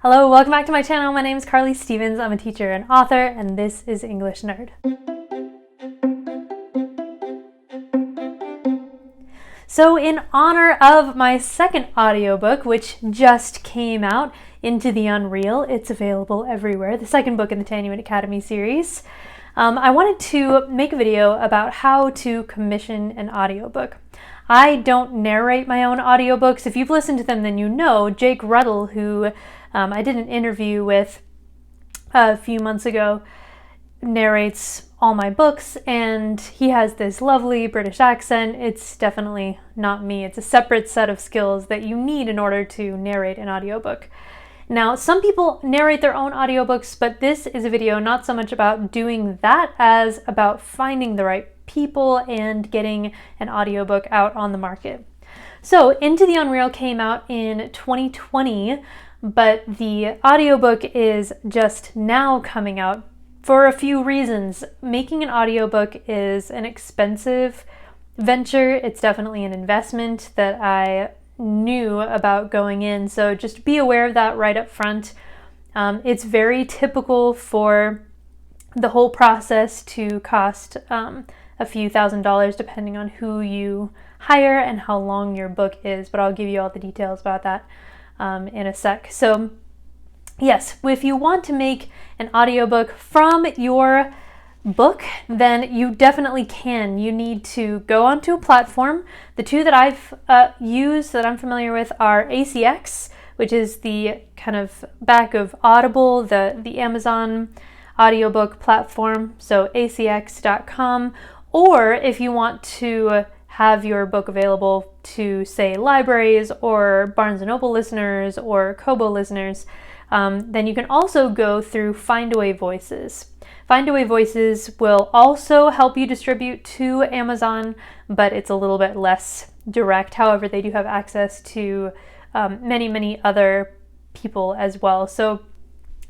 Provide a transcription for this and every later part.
Hello, welcome back to my channel. My name is Carly Stevens. I'm a teacher and author, and this is English Nerd. So in honor of my second audiobook, which just came out, Into the Unreal, it's available everywhere, the second book in the Tanuit Academy series, I wanted to make a video about how to commission an audiobook. I don't narrate my own audiobooks. If you've listened to them, then you know Jake Ruddle, who I did an interview with a few months ago, narrates all my books, and he has this lovely British accent. It's definitely not me. It's a separate set of skills that you need in order to narrate an audiobook. Now, some people narrate their own audiobooks, but this is a video not so much about doing that as about finding the right people and getting an audiobook out on the market. So, Into the Unreal came out in 2020, but the audiobook is just now coming out for a few reasons. Making an audiobook is an expensive venture. It's definitely an investment that I knew about going in, so just be aware of that right up front. It's very typical for the whole process to cost a few $1,000s depending on who you hire and how long your book is, but I'll give you all the details about that in a sec. So yes, if you want to make an audiobook from your book, then you definitely can. You need to go onto a platform. The two that I've used that I'm familiar with are ACX, which is the kind of back of Audible, the Amazon audiobook platform, so acx.com, or if you want to have your book available to, say, libraries or Barnes & Noble listeners or Kobo listeners, then you can also go through Findaway Voices. Findaway Voices will also help you distribute to Amazon, but it's a little bit less direct. However, they do have access to many other people as well. So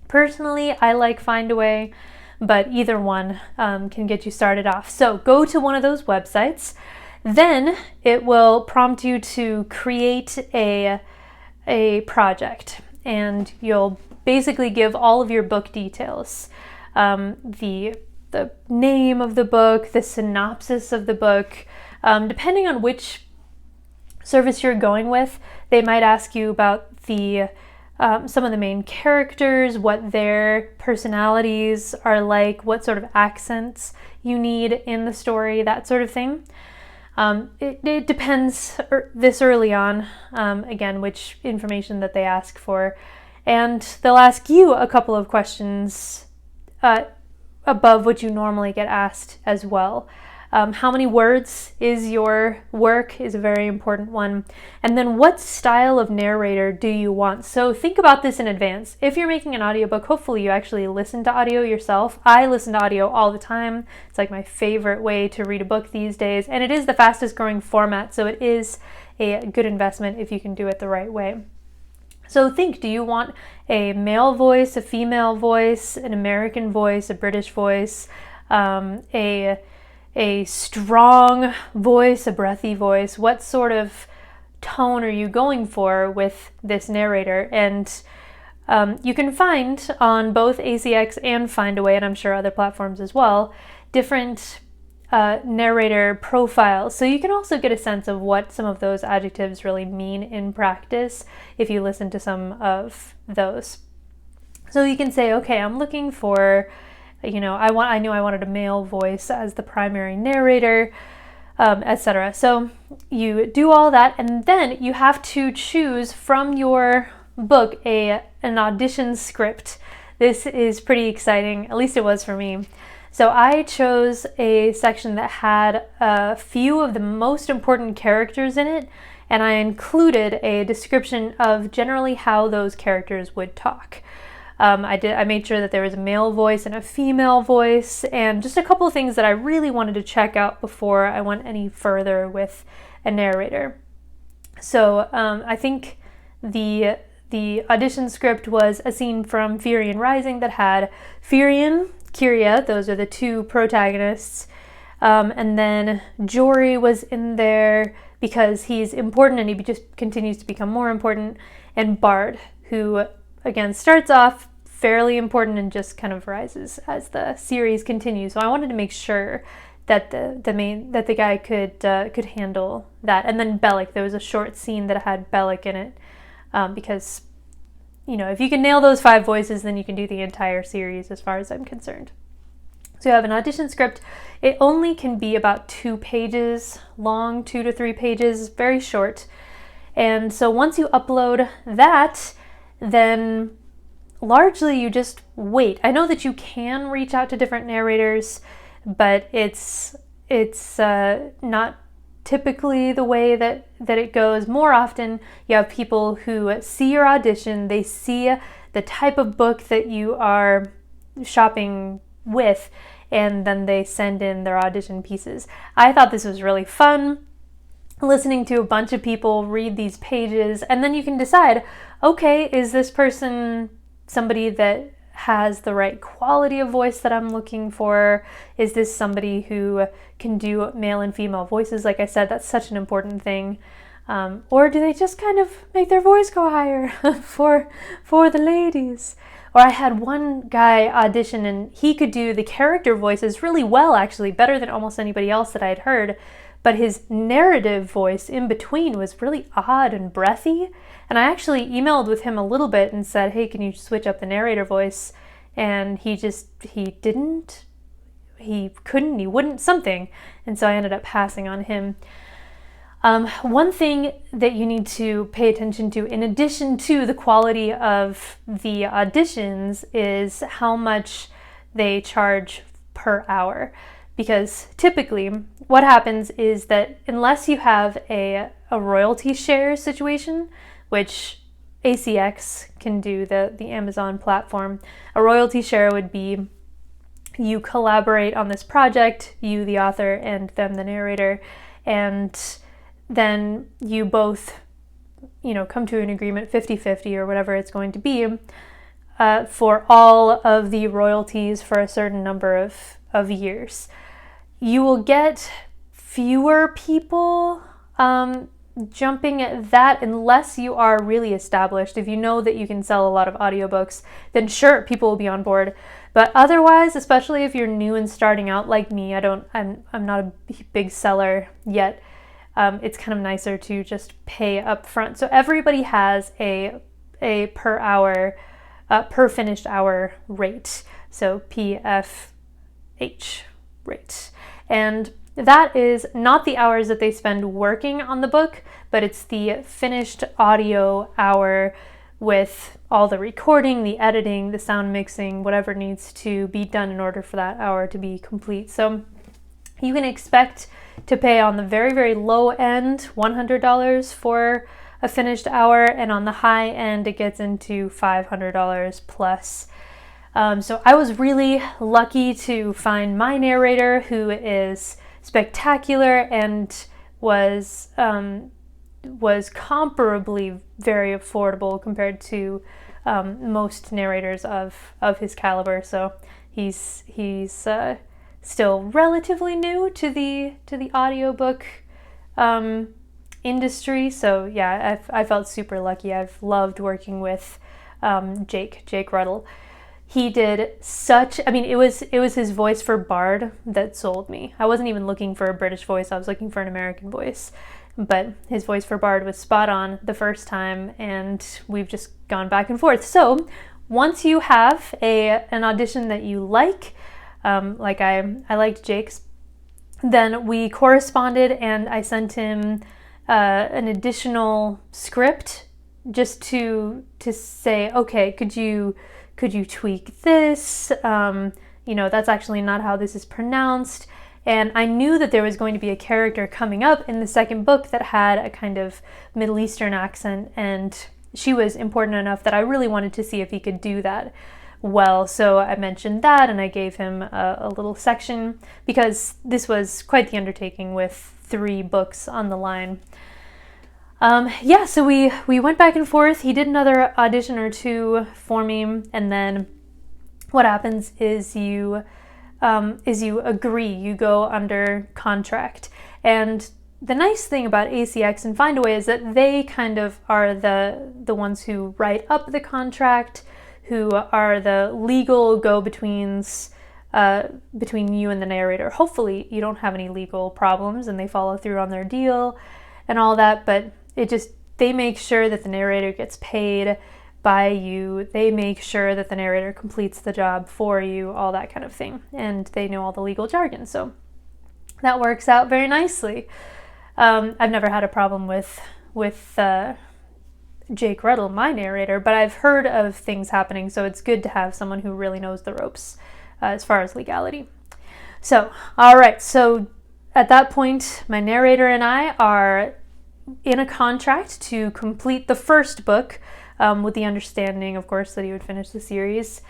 personally, I like Findaway, but either one can get you started off. So go to one of those websites. Then it will prompt you to create a project, and you'll basically give all of your book details. The name of the book, the synopsis of the book. Depending on which service you're going with, they might ask you about the some of the main characters, what their personalities are like, what sort of accents you need in the story, that sort of thing. It depends this early on, again, which information that they ask for. And they'll ask you a couple of questions above what you normally get asked as well. How many words is your work is a very important one. And then what style of narrator do you want? So think about this in advance. If you're making an audiobook, hopefully you actually listen to audio yourself. I listen to audio all the time. It's like my favorite way to read a book these days. And it is the fastest growing format, so it is a good investment if you can do it the right way. So think, do you want a male voice, a female voice, an American voice, a British voice, a strong voice, a breathy voice? What sort of tone are you going for with this narrator? And you can find on both ACX and Findaway, and I'm sure other platforms as well, different narrator profiles. So you can also get a sense of what some of those adjectives really mean in practice if you listen to some of those. So you can say, okay, I'm looking for, I knew I wanted a male voice as the primary narrator, etc. So you do all that, and then you have to choose from your book an audition script. This is pretty exciting, at least it was for me. So I chose a section that had a few of the most important characters in it, and I included a description of generally how those characters would talk. I made sure that there was a male voice and a female voice, and just a couple of things that I really wanted to check out before I went any further with a narrator. So I think the audition script was a scene from Firion Rising that had Firion, Kyria, those are the two protagonists, and then Jory was in there because he's important and he just continues to become more important, and Bard, who again, starts off fairly important and just kind of rises as the series continues. So I wanted to make sure that the guy could handle that. And then Bellic, there was a short scene that had Bellic in it, because if you can nail those 5 voices, then you can do the entire series as far as I'm concerned. So you have an audition script. It only can be about 2 pages long, 2 to 3 pages, very short. And so once you upload that, then largely you just wait. I know that you can reach out to different narrators, but it's not typically the way that it goes. More often, you have people who see your audition, they see the type of book that you are shopping with, and then they send in their audition pieces. I thought this was really fun, listening to a bunch of people read these pages, and then you can decide, okay, is this person somebody that has the right quality of voice that I'm looking for? Is this somebody who can do male and female voices? Like I said, that's such an important thing. Or do they just kind of make their voice go higher for the ladies? Or I had one guy audition and he could do the character voices really well, actually, better than almost anybody else that I had heard. But his narrative voice in between was really odd and breathy. And I actually emailed with him a little bit and said, hey, can you switch up the narrator voice? And he didn't, he couldn't, he wouldn't, something. And so I ended up passing on him. One thing that you need to pay attention to, in addition to the quality of the auditions, is how much they charge per hour. Because typically what happens is that unless you have a royalty share situation, which ACX can do, the Amazon platform, a royalty share would be you collaborate on this project, you the author and them the narrator, and then you both come to an agreement 50-50 or whatever it's going to be for all of the royalties for a certain number of years. You will get fewer people jumping at that unless you are really established. If you know that you can sell a lot of audiobooks, then sure, people will be on board. But otherwise, especially if you're new and starting out like me, I'm not a big seller yet. It's kind of nicer to just pay up front. So everybody has a per hour, per finished hour rate. So PFH rate. And that is not the hours that they spend working on the book, but it's the finished audio hour with all the recording, the editing, the sound mixing, whatever needs to be done in order for that hour to be complete. So you can expect to pay on the very, very low end $100 for a finished hour, and on the high end it gets into $500 plus. So I was really lucky to find my narrator, who is spectacular and was comparably very affordable compared to most narrators of his caliber. So he's still relatively new to the audiobook industry. So yeah, I felt super lucky. I've loved working with Jake Ruddle. He did it was his voice for Bard that sold me. I wasn't even looking for a British voice, I was looking for an American voice. But his voice for Bard was spot on the first time, and we've just gone back and forth. So once you have an audition that you like I liked Jake's, then we corresponded and I sent him an additional script just to say, okay, could you tweak this? That's actually not how this is pronounced. And I knew that there was going to be a character coming up in the second book that had a kind of Middle Eastern accent, and she was important enough that I really wanted to see if he could do that well. So I mentioned that, and I gave him a little section because this was quite the undertaking with 3 books on the line. So we went back and forth. He did another audition or 2 for me, and then what happens is you agree, you go under contract. And the nice thing about ACX and Findaway is that they kind of are the ones who write up the contract, who are the legal go-betweens between you and the narrator. Hopefully you don't have any legal problems and they follow through on their deal and all that, but they make sure that the narrator gets paid by you. They make sure that the narrator completes the job for you, all that kind of thing. And they know all the legal jargon, so that works out very nicely. I've never had a problem with Jake Ruddle, my narrator, but I've heard of things happening, so it's good to have someone who really knows the ropes as far as legality. So, all right, so at that point, my narrator and I are in a contract to complete the first book, with the understanding, of course, that he would finish the series.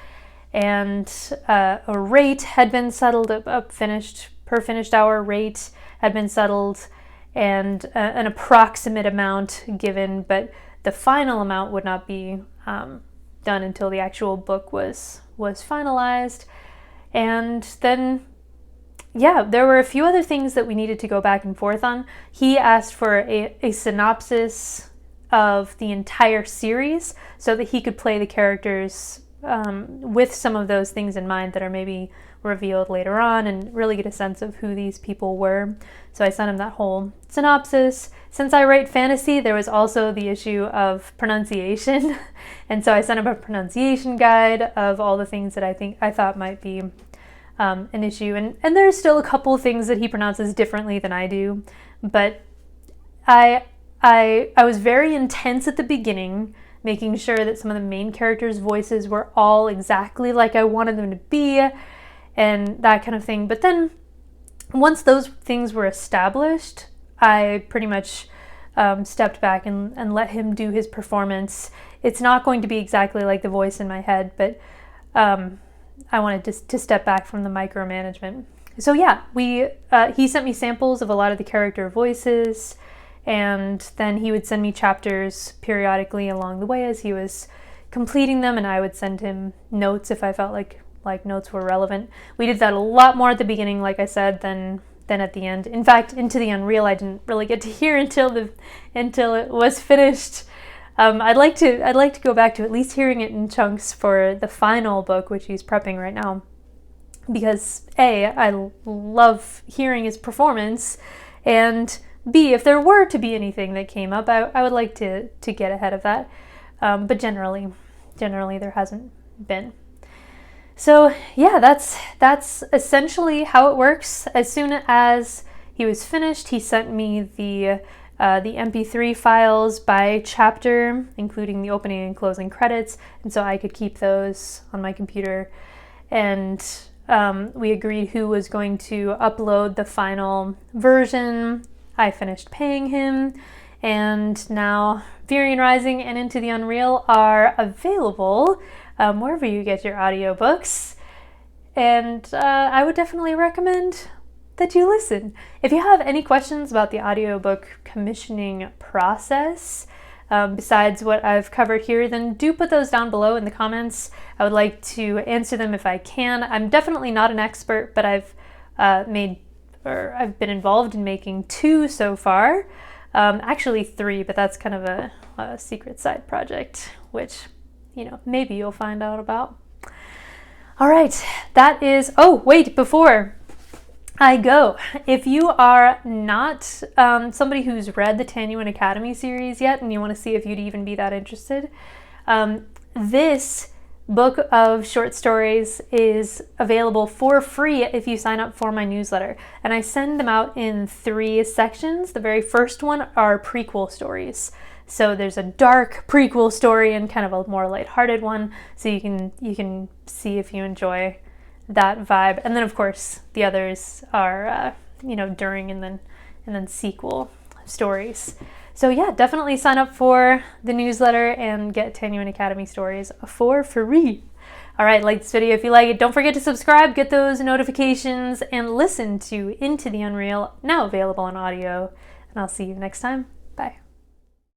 And a rate had been settled, per finished hour rate had been settled, and an approximate amount given, but the final amount would not be done until the actual book was finalized. And then, yeah, there were a few other things that we needed to go back and forth on. He asked for a synopsis of the entire series so that he could play the characters with some of those things in mind that are maybe revealed later on, and really get a sense of who these people were. So I sent him that whole synopsis. Since I write fantasy, there was also the issue of pronunciation. And so I sent him a pronunciation guide of all the things that I thought might be an issue. And there's still a couple of things that he pronounces differently than I do. But I was very intense at the beginning, making sure that some of the main characters' voices were all exactly like I wanted them to be, and that kind of thing. But then once those things were established, I pretty much stepped back and let him do his performance. It's not going to be exactly like the voice in my head, but I wanted to step back from the micromanagement. So yeah, he sent me samples of a lot of the character voices, and then he would send me chapters periodically along the way as he was completing them, and I would send him notes if I felt like notes were relevant. We did that a lot more at the beginning, like I said, than at the end. In fact, Into the Unreal I didn't really get to hear until it was finished. I'd like to go back to at least hearing it in chunks for the final book, which he's prepping right now, because A, I love hearing his performance, and B, if there were to be anything that came up, I would like to get ahead of that. But generally there hasn't been. So yeah, that's essentially how it works. As soon as he was finished, he sent me the MP3 files by chapter, including the opening and closing credits, and so I could keep those on my computer. And we agreed who was going to upload the final version. I finished paying him, and now Fury and Rising and Into the Unreal are available wherever you get your audiobooks, and I would definitely recommend that you listen. If you have any questions about the audiobook commissioning process, besides what I've covered here, then do put those down below in the comments. I would like to answer them if I can. I'm definitely not an expert, but I've been involved in making 2 so far. Actually 3, but that's kind of a secret side project, which, maybe you'll find out about. All right, that is, before I go, if you are not somebody who's read the Tanyuan Academy series yet, and you want to see if you'd even be that interested, this book of short stories is available for free if you sign up for my newsletter. And I send them out in 3 sections. The very first one are prequel stories. So there's a dark prequel story and kind of a more lighthearted one. So you can see if you enjoy that vibe. And then of course the others are during and then sequel stories. So yeah, definitely sign up for the newsletter and get Tanyuan Academy stories for free. All right, like this video if you like it. Don't forget to subscribe, get those notifications, and listen to Into the Unreal, now available on audio. And I'll see you next time. Bye.